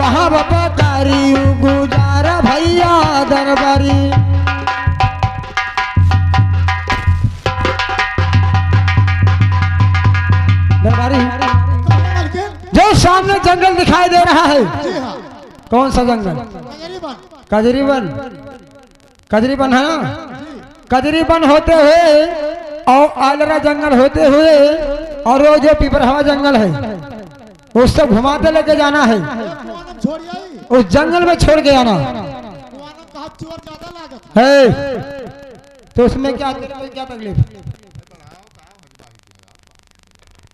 वहाँ बपारी गुजारा भैया दरबारी। दरबारी जो सामने जंगल दिखाई दे रहा है, कौन सा जंगल? कजरीवन। कजरीवन है ना? कजरीवन होते हुए और आलरा जंगल होते हुए और वो जो पिपरहवा जंगल है उससे घुमाते लेके जाना है, उस जंगल में छोड़ के आना है। तो उसमें क्या तकलीफ?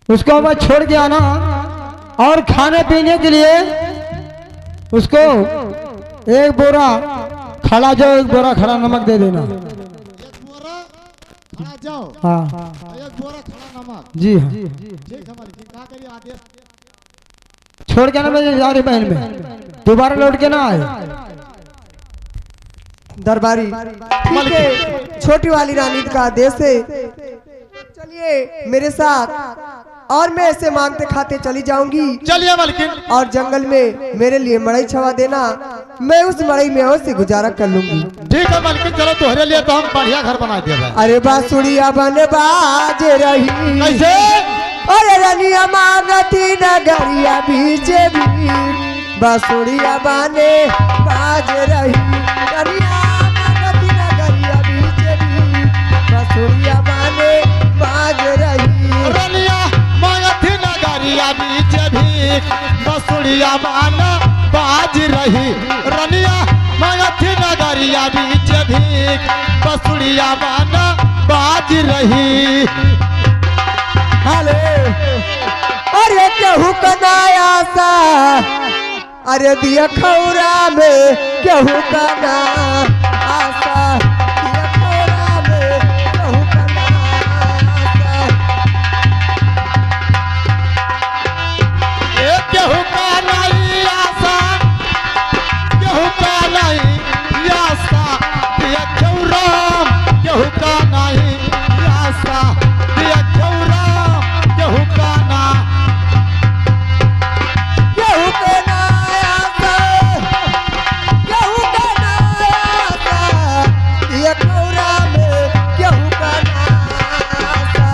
उसको मैं छोड़ के आना और खाने पीने के लिए उसको एक बोरा खड़ा जाओ, एक बोरा खड़ा नमक दे देना। हाँ एक बोरा खड़ा नमक। जी हाँ, छोड़ के आना मेरे यार बहन में, दोबारा लौट के ना आए। दरबारी ठीक है, छोटी वाली रानी का आदेश है। चलिए मेरे साथ और मैं ऐसे मांगते खाते चली जाऊंगी। चलिए मालकिन। और जंगल में मेरे लिए मड़ई छवा देना, मैं उस मड़ई में और से गुजारा कर लूंगी। ठीक है मालकिन, चलो तुम्हारे लिए तो हम बढ़िया घर बना दिया। अरे बांसुरिया बन बाज रही कैसे? अरे रनिया मांगती नगरिया बीचे भी, बांसुरिया बने बाज रही। रनिया मांगती नगरिया बीचे भी, बांसुरिया बने बाज रही। रनिया मांगती नगरिया बीचे भी, बांसुरिया बने बाज रही। रनिया मांगती नगरिया बीचे भी, बांसुरिया बने बाज रही। अरे केहू कनाया सा, अरे दिया खौरा में केहू कना आसा, दिया खौरा में केहू कना आसा। केहू का नहीं आसा, केहू का नहीं आसा, दिया खौरा केहू का नहीं आसा, दिया खौरा केहू का ना, केहू के ना आसा, केहू के ना आसा, दिया खौरा में केहू का ना आसा,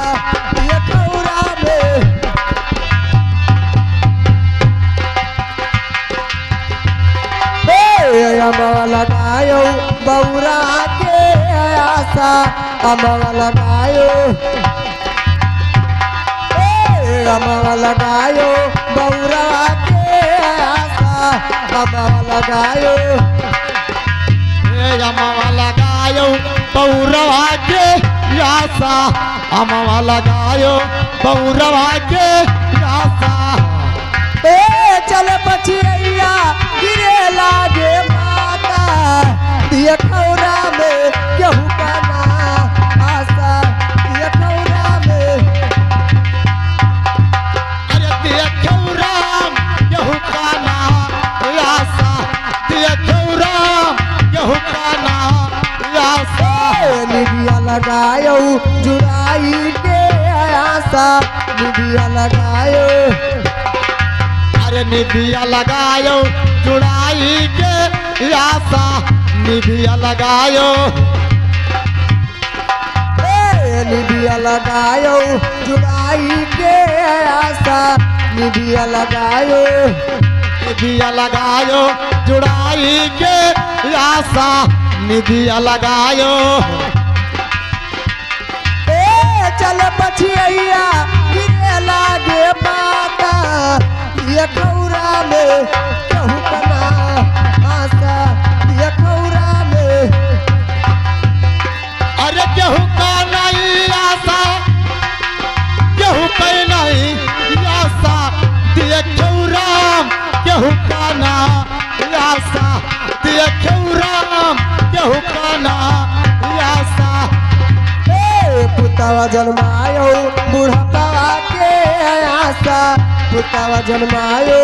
दिया खौरा में। अमवा लगायो बौरा के आशा, अमवा लगायो, अमवा लगायो बौरा के आशा, अमवा लगायो, अमवा लगायो बौरवा के आशा, अमवा लगायो बौरवा के आशा। चल बचिया गिरे लागे माता, दिया खौरा में केहू का ना आशा, दिया खौरा में। अरे दिया खौरा केहू का ना आशा, दिया खौरा केहू का ना आशा। निबिया लगायो जुड़ाई के आशा, निबिया लगायो, अरे निबिया लगायो जुड़ाई के आशा, निबिया लगायो, निबिया लगायो जुड़ाई के आशा, निबिया लगायो, निबिया लगायो जुड़ाई के आशा, निबिया लगायो। चल बचिया गिरे लागे माता, दिया खौरा में केहू कना आशा, दिया खौरा में। अरे केहू का नहीं आशा, केहू का नहीं आशा, दिया खौरा केहू का ना आशा, दिया खौरा केहू का ना आशा। पुतावा जन्मायो बुढ़ापा के आशा, पुतावा जन्मायो,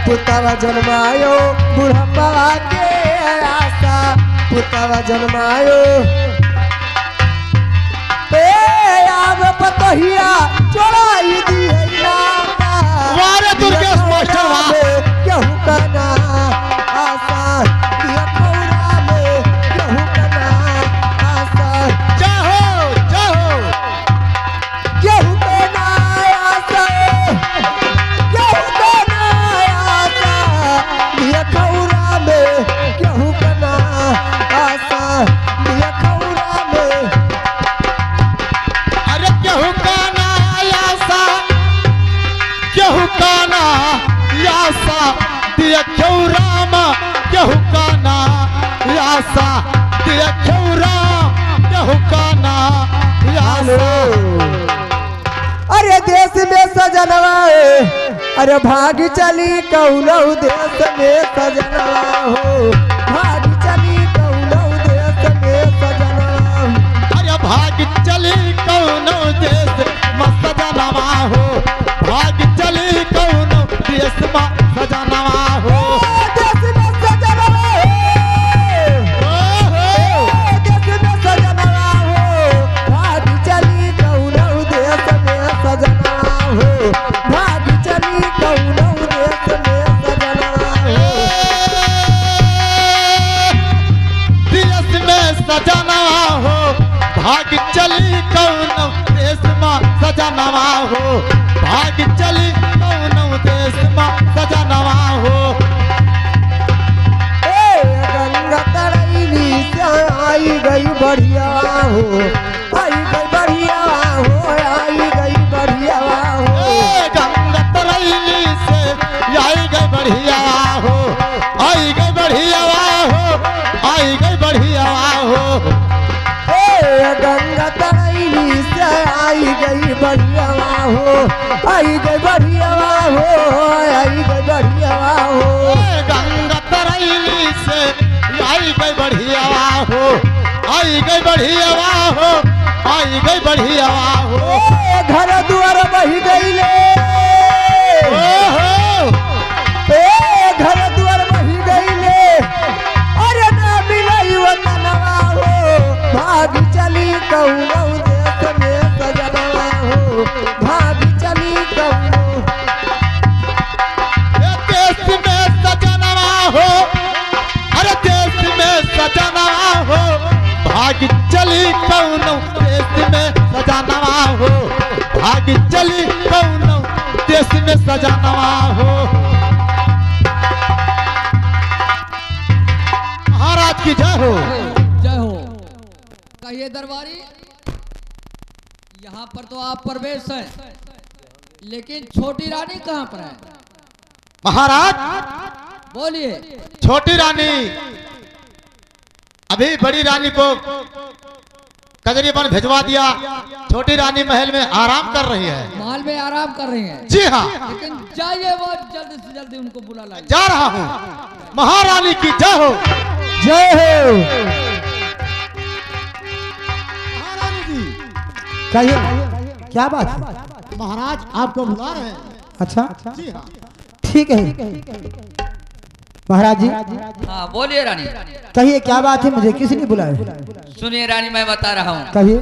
पुतावा जन्मायो बुढ़ापा के आशा, पुतावा जन्मायो। आब पतहिया चढ़ाई दी है नाता, वारे दुर्गे आशा दिए क्यों राम केहू का ना आशा दिए क्यों राम केहू का ना आशा। अरे देश में सजनवा अरे भाग चली कौनो देश में सजनवा हो भाग चली कौनो देश में सजनवा। अरे भाग चली कौनो देश में सजनवा हो भाग चली कौनो देश में सजनवा हो। देश में सजनवा हो देश में सजनवा हो भाग चली कौनो देश में सजनवा हो भाग चली कौनो देश में सजनवा हो। देश में सजनवा हो भाग चली कौनो देश में सजनवा हो भाग चली कौनो देश में सजनवा हो। गंगा तरैली से आई गई बढ़िया हो आई गई बढ़िया हो आई गई बढ़िया हो। गंगा तरैली से आई गई बढ़िया हो आई गई बढ़िया हो आई गई बढ़िया हो। गंगा तरैली से आई गई बढ़िया हो आई गई बढ़िया हो आई गई बढ़िया हो। गंगा तरैली से आई गई बढ़िया हो आई गई बढ़िया हो आई गई बढ़िया हो। घर द्वार बही गईले घर द्वार बही गईले अरे ना मिलई वतनवा हो भाग चली कौनो देश में सजनवा हो भाग चली कौनो देश में सजनवा हो अरे देश में सजनवा हो भाग चली कौनो देश में सजनवा हो भाग चली कौनो देश में सजनवा हो। महाराज की जय हो। जय हो। कहिए दरबारी, यहाँ पर तो आप प्रवेश है लेकिन छोटी रानी कहाँ पर है? महाराज बोलिए। छोटी रानी अभी बड़ी रानी को कजरीबन भिजवा दिया। छोटी रानी महल में आराम कर रही है। महल में आराम कर रही हैं। जी हाँ लेकिन जाइए वो जल्दी से जल्दी उनको बुला लाइए। जा रहा हूँ। महारानी की जय हो। जय हो। महारानी जी कहिए क्या बात है? महाराज आपको बुला रहे हैं। अच्छा जी हाँ ठीक है महाराज जी हाँ बोलिए रानी। कहिए क्या बात है, मुझे किसने बुलाया? सुनिए रानी, मैं बता रहा हूँ। कहिए।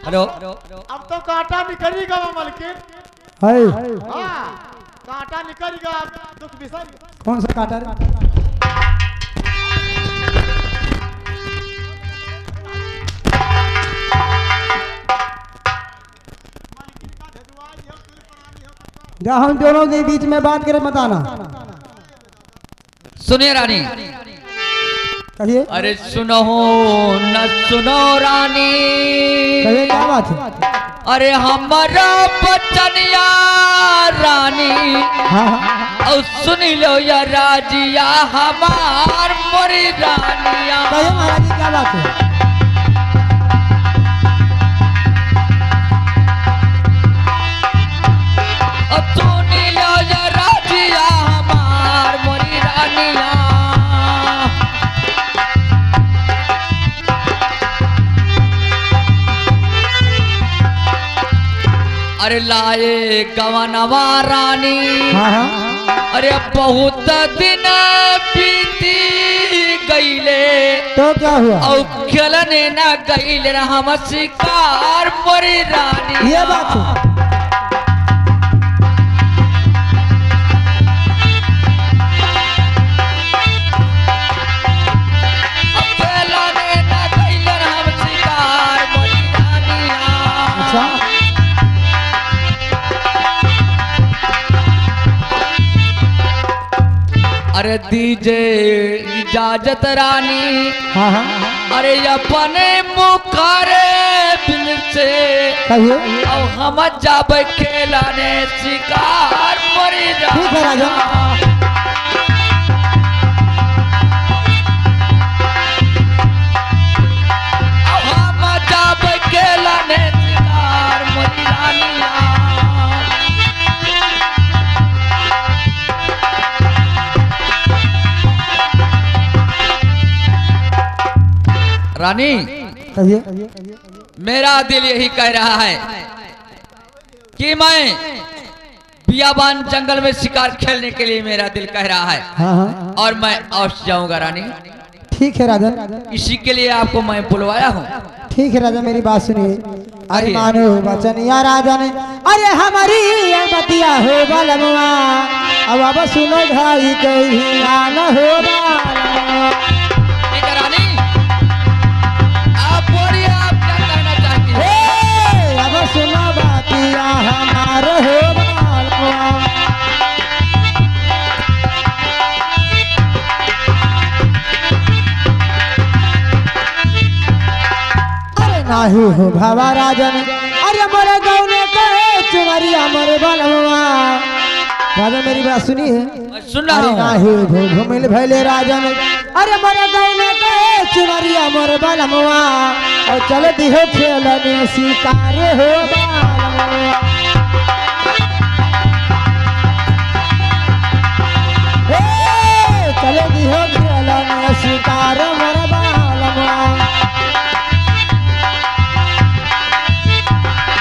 हेलो। अब तो कांटा निकलेगा मलकिन। हाय कांटा निकलेगा दुख विसर। कौन सा काटा रे? जहाँ हम दोनों के बीच में बात करे मत आना। सुनिए रानी। कहिए। अरे सुनो न सुनो रानी। कहिए क्या बात है? अरे हमारा बचनिया रानी। हाँ हाँ और सुन लो या राजिया हमार मोरी रानिया। कहिए महाराज जी क्या बात है? सुन लो या राजिया हमार मोरी रानिया। अरे लाए गवनवा रानी। हाँ हाँ अरे बहुत दिन बीती गईले तो क्या हुआ? और खेलने न गईले हम शिकार मोरी रानी। ये बात है। खेलने न गईले हम शिकार मोरी रानिया। अच्छा अरे दीजे इजाजत रानी। हाँ हाँ अरे अपने मुखारे बिल से कहिए। और हम जब खेलने शिकार है राजा। जब केला ने शिकार मोरी रानिया रानी कहिए। मेरा दिल यही कह रहा है कि मैं बियाबान जंगल में शिकार खेलने के लिए मेरा दिल कह रहा है। हाँ हाँ और मैं औश जाऊंगा रानी। ठीक है राजा। इसी के लिए आपको मैं बुलवाया हूँ। ठीक है राजा, मेरी बात सुनिए। अरे आइए। मानो वचन या राजा ने, अरे हमारी मतिया हो बलमुआ, अब सुनो भाई कहीं आना हो बलमुआ। ठीक है रानी, आप बोलिए आप क्या कहना चाहती हैं? ए, अब सुनो बातिया हमारे हो बलमुआ। अरे नाही हो भावा राजन, अरे मोरे गाँव ने कहे चुनरिया मोरे बलमुआ। राजा मेरी बात सुनिए। सुन रहा अरे हूँ। नाही घुमिल भैले राजन, अरे मोरे गाँव में कहे चुनरिया मोरे बलमुआ, और चल दिहो खेलने शिकार हो बलमुआ। ए, चल दिहो खेलने शिकार मोरे बलमुआ।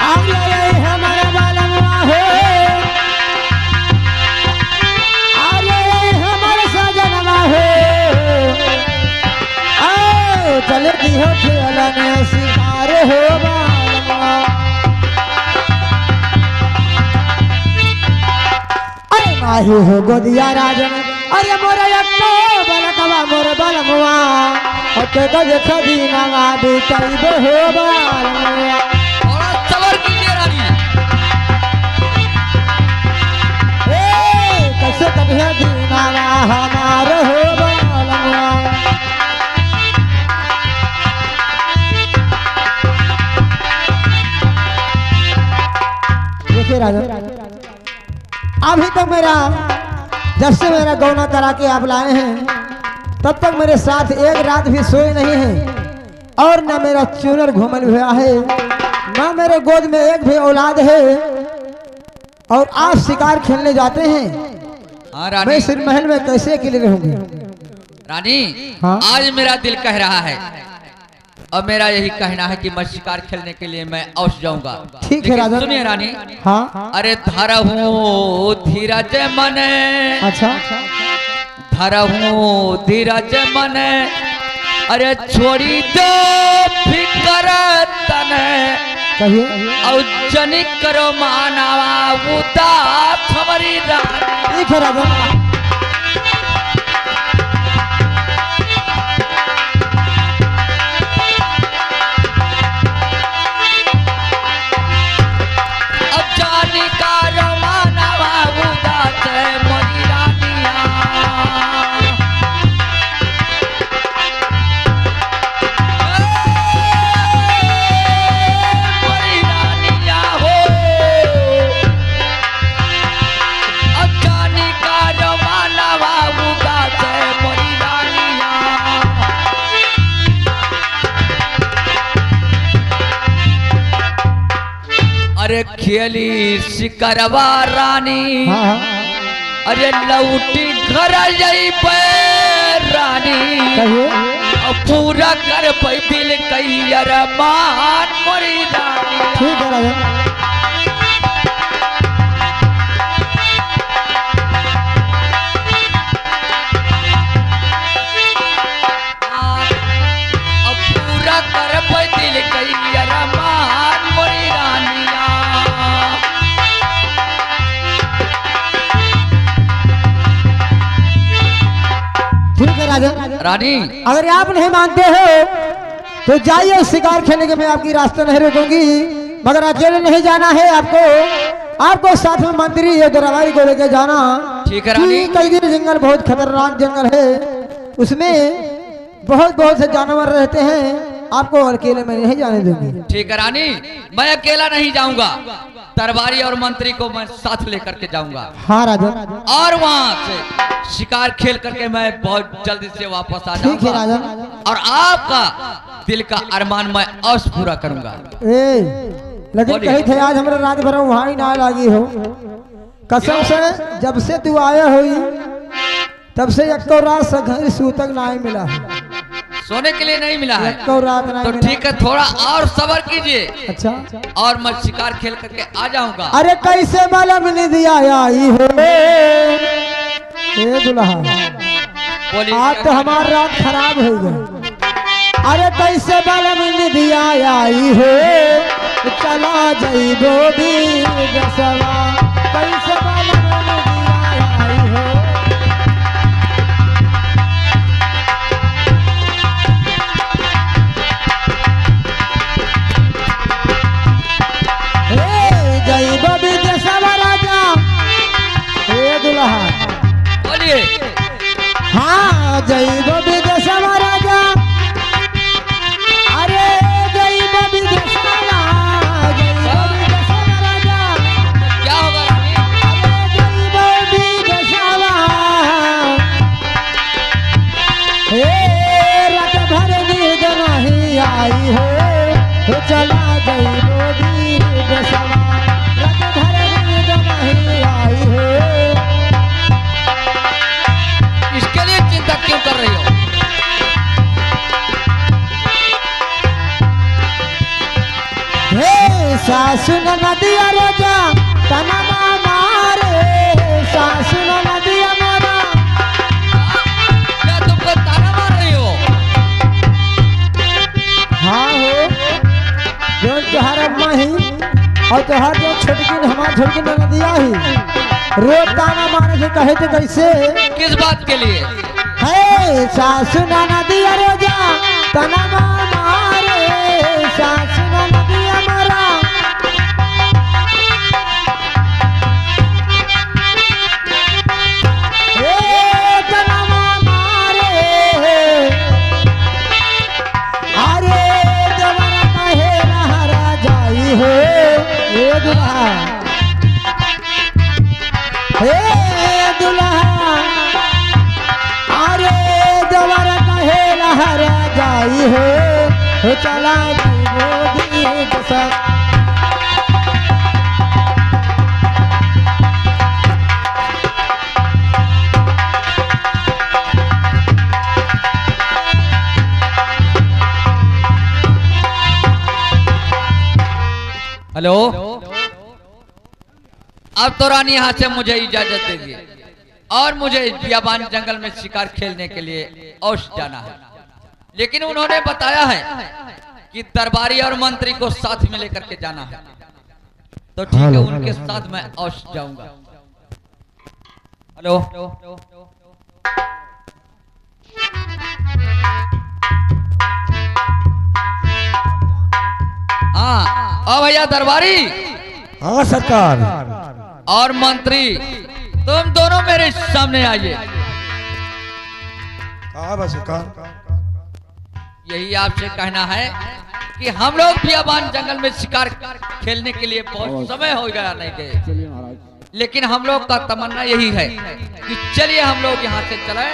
अरे हमारे बलमुआ हो, चले दिहो खेलने शिकार हो बलमुआ। अरे नाही हो गोदिया राजन, अरे मोरे अक्को बलकवा मोरे बलमुआ, और के गज खदीनावा बिताइबो हो बलमुआ। थोड़ा सबर कीजिए रानी। ए, कैसे कभी दीनावा हमारे हो बलमुआ। देखिए राजा, अभी तक मेरा जब से मेरा गौना करा के आप लाए हैं, तब तक मेरे साथ एक रात भी सोए नहीं है, और न मेरा चूनर घूमल हुआ है, न मेरे गोद में एक भी औलाद है, और आप शिकार खेलने जाते हैं। हाँ मैं रानी, सिर महल में कैसे अकेले रहूंगी? रानी हाँ? आज मेरा दिल कह रहा है, और मेरा यही कहना है कि मैं शिकार खेलने के लिए मैं औश जाऊंगा। ठीक है लेकिन राजा। सुनिए रानी, हाँ अरे धरहूँ धीरज मने, अच्छा। धरहूँ धीरज मने, अरे छोड़ी दो फिकर तने, कहिए। और जनी करो मानवा उदास हमारी रानी। ठीक है राजा। अब जानी करो मानवा उदास मोरी रानिया। मोरी रानिया हो, अब जानी करो मानवा उदास मोरी रानिया। अरे खेली शिकरवा रानी, हाँ हाँ अरे लौटी घर जाई पे रानी, कहिए। और पूरा कर पे दिल कई अरमान मोरी रानी। ठीक है राजा। और पूरा कर पे दिल कई अरमान मोरी रानिया। ठीक है राजा। रानी अगर आप नहीं मानते हो तो जाइए शिकार खेलने के, मैं आपकी रास्ता नहीं रोकूंगी, मगर अकेले नहीं जाना है आपको, आपको साथ में मंत्री या दरबारी को लेकर जाना। ठीक है रानी। कई दिन जंगल बहुत खतरनाक जंगल है, उसमें बहुत बहुत से जानवर रहते हैं, आपको अकेले में नहीं जाने दूंगी। ठीक है रानी, मैं अकेला नहीं जाऊंगा, दरबारी और मंत्री को मैं साथ लेकर के जाऊंगा। हाँ राजा। और वहां से शिकार खेल करके मैं बहुत जल्दी से वापस आ ठीक है जाऊंगा। राजा। और आपका दिल का अरमान मैं अवश्य पूरा करूंगा। लेकिन बोलिए। कही थे आज हमारे रात भर वहाँ ही ना लगी हो। कसम से जब से तू आया हो तब से एक तो रात से घर सूतक ना ही मिला है। सोने के लिए नहीं मिला है एक तो रात ना तो मिला। ठीक है, थोड़ा और सब्र कीजिए। अच्छा। और मैं शिकार खेल करके आ जाऊंगा। अरे कैसे मालूम नहीं दिया आई हो ए दुल्हा, बोलिए। आज तो हमारी रात खराब हो गई। अरे कैसे मालूम नहीं दिया आई हो, चला जाइबो विदेशवा। कैसे मालूम नहीं दिया आई हो। जाइबो विदेशवा राजा ए दुल्हा। बोलिए। हाँ जाइबो विदेशवा राजा। अरे जाइबो विदेशवा, जाइबो विदेशवा राजा। क्या होगा रानी? अरे जाइबो विदेशवा। हे रात भर नींद नहीं आई हो, चला जाइबो विदेशवा। रात भर नींद नहीं आई हो। इसके लिए चिंता क्यों कर रही हो? हे सासु नदिया राजा तनमा मारे, सासु नदिया मारा। क्या तुमको ताना मार रही हो? हाँ हो जो तुहार अम्मा ही और तुहार जो छोटकी हमार छोटकी नदिया ही रोज ताना मारे से कहे थे कैसे। किस बात के लिए? हे सासु नदिया राजा तनमा मारे, सासु नदिया मारा। हे दुल्हा अरे जवर कहे लहरा जाई हो, चला जाइबो विदेशवा। हेलो, अब तो रानी यहाँ से मुझे इजाजत दे दी और मुझे बियाबान जंगल में शिकार खेलने के लिए अवश्य जाना है। लेकिन उन्होंने बताया है कि दरबारी और मंत्री को साथ में लेकर के जाना है, तो ठीक है, उनके साथ मैं अवश्य जाऊंगा। हेलो, हाँ भैया दरबारी। हाँ सरकार। और मंत्री, तुम दोनों मेरे सामने आइए। यही आपसे कहना है कि हम लोग बियाबान जंगल में शिकार खेलने के लिए बहुत समय हो गया नहीं गए, लेकिन हम लोग का तमन्ना यही है कि चलिए हम लोग यहाँ से चले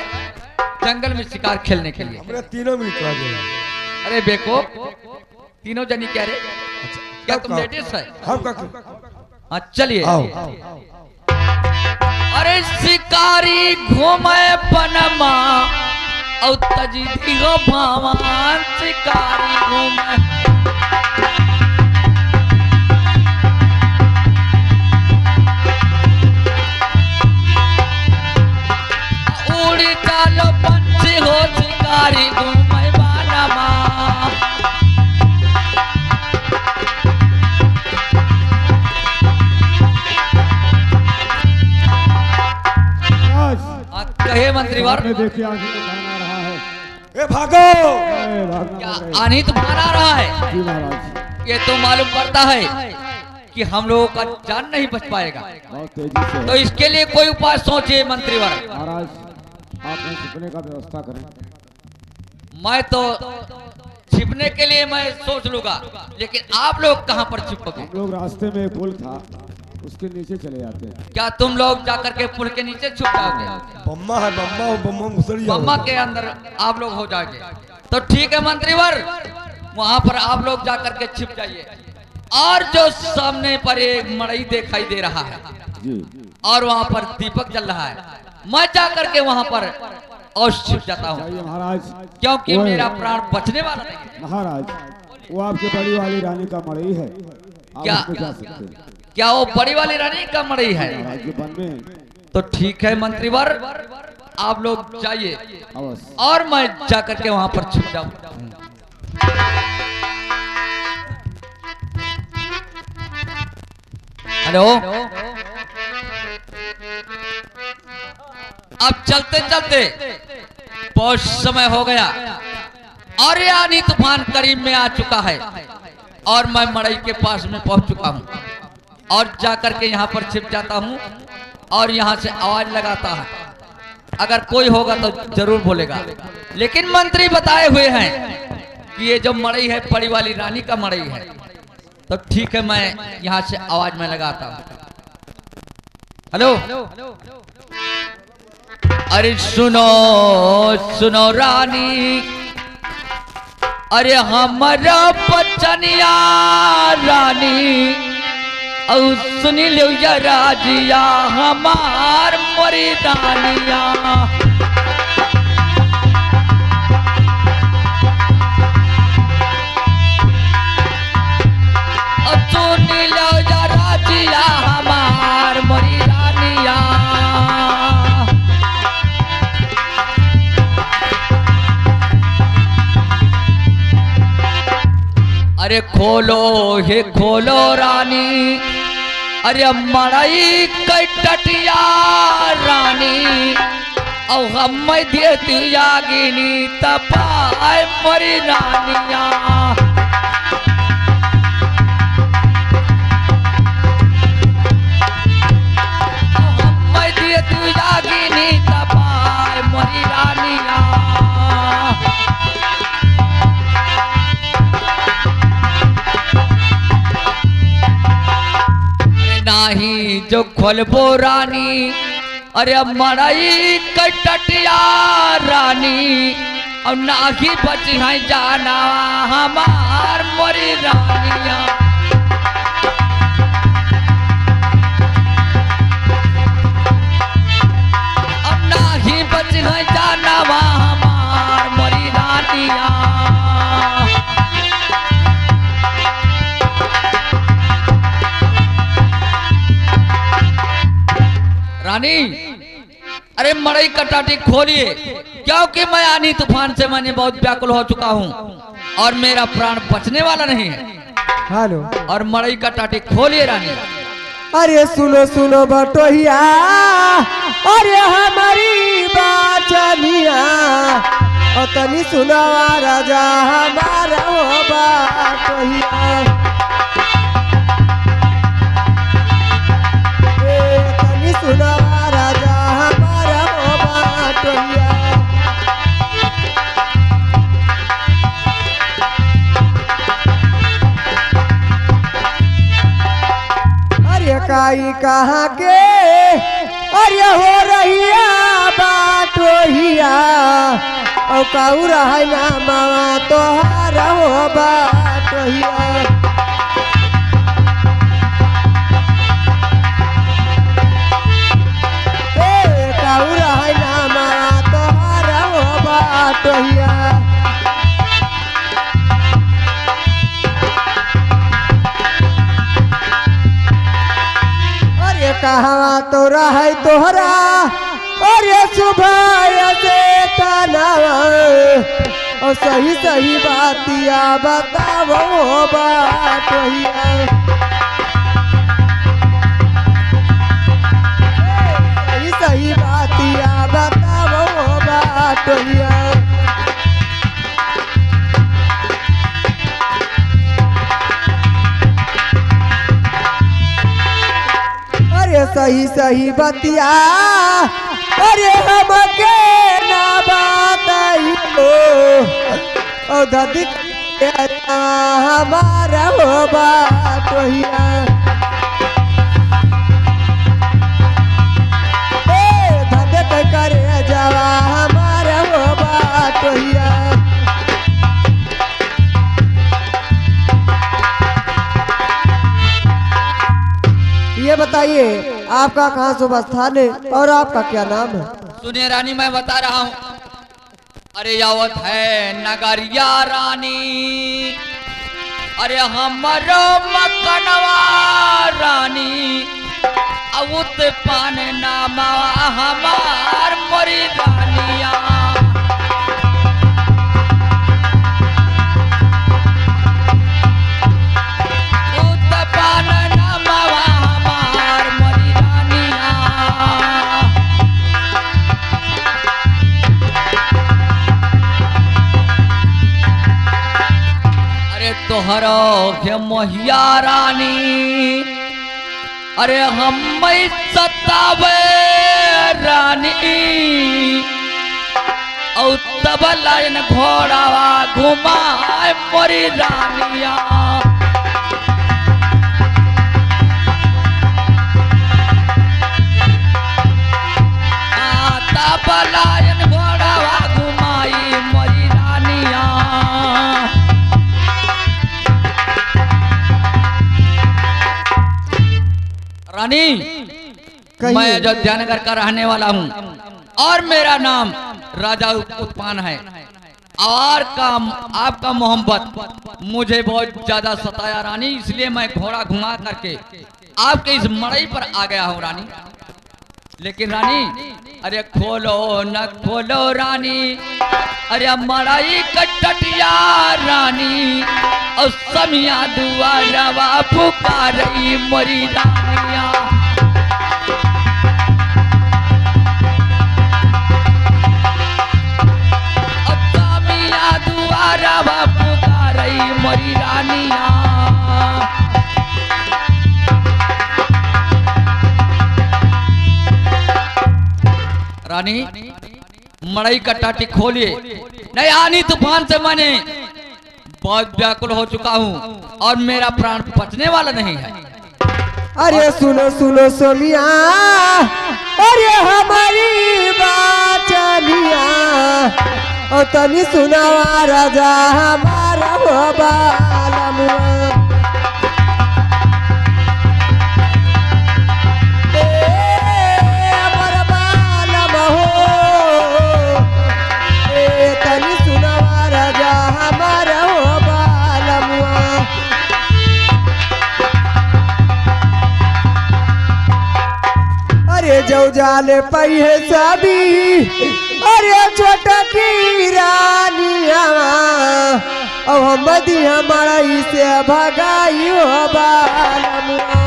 जंगल में शिकार खेलने के लिए। तीनों मिनट अरे बेको, तीनों जनी क्या रे? क्या तुम लेडीज है? हाँ चलिए। अरे शिकारी घूमे पनमा और तजीदी गो भावान, शिकारी घूमे उड़ी चालो पंछी हो, शिकारी घूमे बानमा। कहे मंत्रीवर, देखिए आगे बना रहा है। ए भागो। क्या आनी तूफान आ रहा है? जी महाराज, ये तो मालूम पड़ता है कि हम लोगों का जान नहीं बच पाएगा, बहुत तेजी से तो इसके लिए कोई उपाय सोचिए मंत्रीवर। महाराज, आपने छुपने का व्यवस्था करें। मैं तो छिपने के लिए मैं सोच लूंगा, लेकिन आप लोग कहाँ पर छिपोगे? हम लोग रास्ते में एक पुल था, उसके नीचे चले जाते हैं। क्या तुम लोग जाकर के पुल के नीचे छुप जाओगे? बम्मा है, बम्मा और बम्मा घुसड़ बम्मा के अंदर आप लोग हो जाओगे तो ठीक है मंत्रीवर, वहां पर आप लोग जाकर के छिप जाइए। और जो सामने पर एक मड़ई दिखाई दे रहा है जी और वहां पर दीपक जल रहा है, मैं जाकर के वहां पर और छिप जाता हूँ, चाहिए महाराज। क्योंकि वो- मेरा प्राण बचने वाला नहीं है। महाराज वो आपके बड़ी वाली रानी का मड़ई है, आप क्या? उसमें जा सकते हैं क्या वो बड़ी वाली रानी का मड़ई है? महाराज के वन में। तो ठीक है मंत्रीवर, आप लोग जाइए अवश्य। और मैं जाकर के वहां पर छिप जाऊं। हेलो, अब चलते चलते बहुत समय हो गया और ये आंधी तूफान करीब में आ चुका है और मैं मड़ई के पास में पहुंच चुका हूं और जाकर के यहाँ पर छिप जाता हूं और यहाँ से आवाज लगाता है, अगर कोई होगा तो जरूर बोलेगा। लेकिन मंत्री बताए हुए हैं कि ये जो मड़ई है बड़ी वाली रानी का मड़ई है, तो ठीक है मैं यहाँ से आवाज में लगाता हूँ। हेलो, अरे सुनो सुनो रानी, अरे हमारा बचनिया रानी, और सुनी लो या राजिया हमार मोरी रानिया। सुनी लो या राजिया हमार मोरी रानिया। अरे खोलो हे खोलो रानी, अरे मड़ई कई टटिया रानी, और हम देती आगिनी तपाए मरी रानिया। हम देती आगिनी तपाए मरी रानिया। नाही जो खोलबो रानी, अरे मड़ई कटटिया रानी, और नाही बची है जाना हमार मोरी रानिया। अब नाही बची है जाना हमार मोरी रानिया। रानी, अरे मड़ई कटाटी खोलिए, क्योंकि मैं आनी तूफान से मैंने बहुत व्याकुल हो चुका हूँ और मेरा प्राण बचने वाला नहीं है। हेलो, और मड़ई कटाटी खोलिए रानी। अरे सुनो सुनो बटोहिया, अरे हमारी बाचनिया, और तनी सुनो राजा हमारा हो बाटोहिया। तनी सुनो राजा हमारा हो बाटोहिया। अरे काई कहाँ के, अरे हो रहिया बाटोहिया, और काऊ रहा ना मावा तोहारा हो बाटोहिया। काऊ रहा ना मावा तोहारा हो बाटोहिया। अरे कहाँ तो रहा तोहरा, अरे सुबह से तनावा, और सही सही बातिया बतावो बाटोहिया। सही सही बातिया बतावो बाटोहिया। अरे सही सही बतिया, अरे हमके ना बताई हो, और दादी हमारा हो बाटोहिया धधक करे जावा हमारा हो बाटोहिया। ये बताइए आपका कहाँ शुभ स्थान है और आपका क्या नाम है? सुनिए रानी, मैं बता रहा हूँ। अरे यावत है नगरिया रानी, अरे हमारो मकनवा रानी, अवुत पान नामा हमार मोरी रानिया। उत पान नामा हमार मोरी रानिया। तोहरो के मोहिया रानी, अरे हम सतावे रानी, और तब लाइन घोड़ावा घुमाए मोरी रानिया। तब लाइन घोड़ावा घुमाई मोरी रानिया। रानी, मैं अयोध्या नगर का रहने वाला हूँ और मेरा नाम राजा उत्पान है। और आपका मोहब्बत मुझे बहुत ज्यादा सताया रानी, इसलिए मैं घोड़ा घुमा करके आपके इस मड़ई पर आ गया हूँ रानी। लेकिन रानी, अरे खोलो न खोलो रानी, अरे मड़ई कटटिया रानी, और समिया दुआरवा पुकारई मोरी रानिया। समिया दुआरवा पुकारई मोरी रानिया। रानी, मड़ई का टाटी खोलिए, नहीं आनी तूफान से मैंने बहुत व्याकुल हो चुका हूँ और मेरा प्राण बचने वाला नहीं है। अरे सुनो सुनो सोमिया, अरे हमारी बाचनिया, और तनी सुनावा राजा हमारा हो बालमुआ। तनी सुनावा राजा हमारा हो बालमुआ। अरे जो जाले पई है सभी, अरे छोटा की रानिया, अब हम बदी हमारा इसे भगाई हो बालमुआ।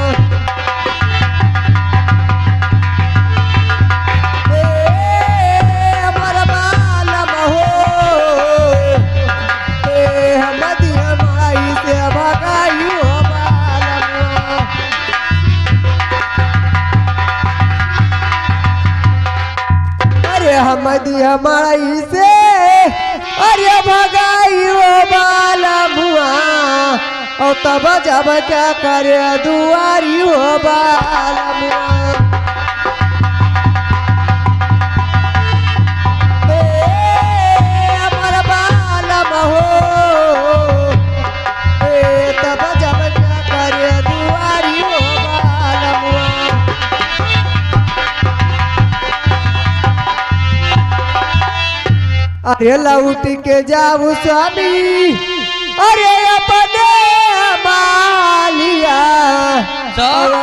हमदी हमारी से अरे भगाई वो बाला मुआ, और तब जब क्या करे दुआरी हो बाला मुआ। हमारा बाला हो, तब जब क्या करे दुआरी हो बाला मुआ। अरे लौट के जाऊ स्वामी, अरे अपने मालिया,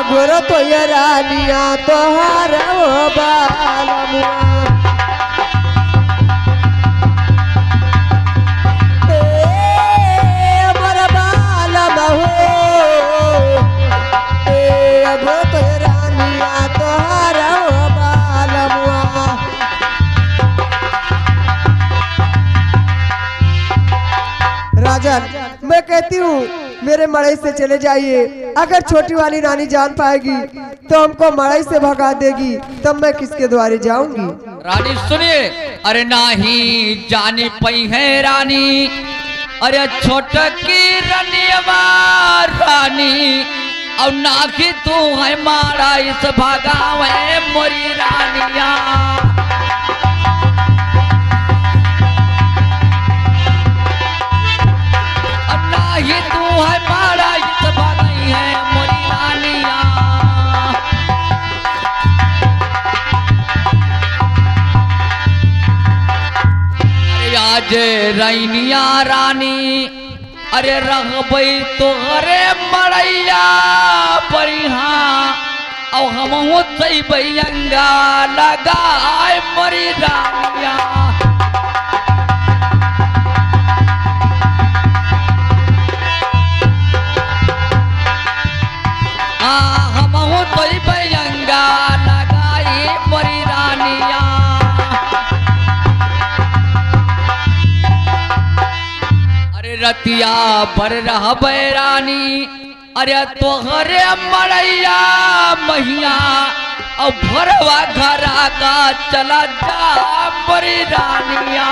गोरो तो ये रानिया तोहार हो बालमुआ। मोर बालम हो, गोरो तो ये रानिया तोहार हो बालमुआ। राजन, मैं कहती हूँ मेरे मड़ई से चले जाइए। अगर छोटी वाली रानी जान पाएगी तो हमको मड़ई से भगा देगी, तब मैं किसके द्वारे जाऊंगी? रानी सुनिए, अरे नाही जानी पई है रानी, अरे छोटकी रनियवा रानी और नाखी तू है मारा इस भगावे मोरी रानिया। नाही तू है मारा इस भगाई है मोरी रानिया। अरे आज रैनिया रानी अरे रखबई तोहरे मड़ैया परिहा औ हम बैयंगा लगाए मरी रानिया। हम बैयंगा लगाई मरी रानिया। रतिया भर रह बैरानी अरे तोहरे मड़ैया महिया और भरवा घरा का चला जा बड़ी रानिया।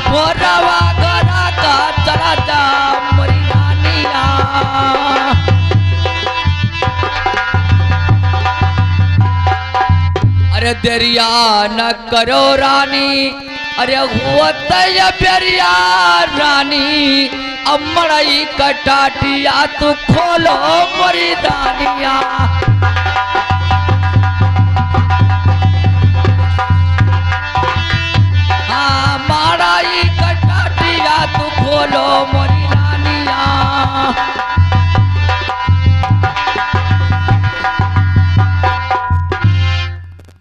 भरवा घरा का चला जा बड़ी रानिया। अरे दरिया न करो रानी अरे हुआ प्यारिया रानी अमड़ई कटाटिया तू खोलो मरी दानिया। हाँ मड़ई कटाटिया तू खोलो मरी दानिया।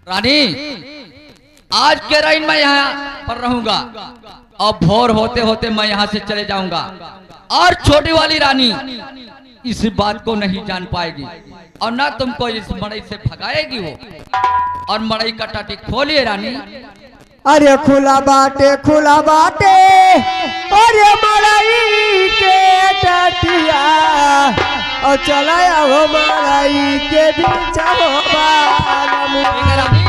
रानी आज के राइन मैं यहाँ पर रहूंगा और भोर होते होते मैं यहाँ से चले जाऊंगा और छोटी वाली रानी इस बात को नहीं जान पाएगी और ना तुमको इस मड़ई से भगाएगी वो। और मड़ई का टाटी खोलिए रानी। अरे खुला बाटे अरे मड़ई के टटिया और चला हो मड़ई के बीच हो रानी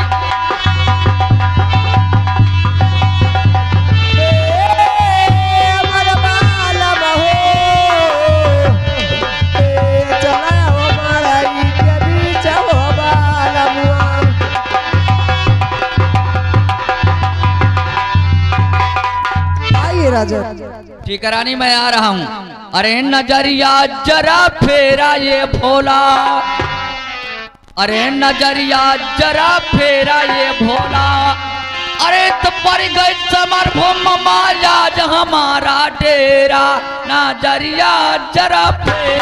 ठीक है रानी मैं आ रहा हूँ। अरे नजरिया जरा फेरा ये भोला अरे नजरिया जरा फेरा ये भोला अरे तो पर गए समर भूम माया हमारा डेरा नजरिया जरा फेरा।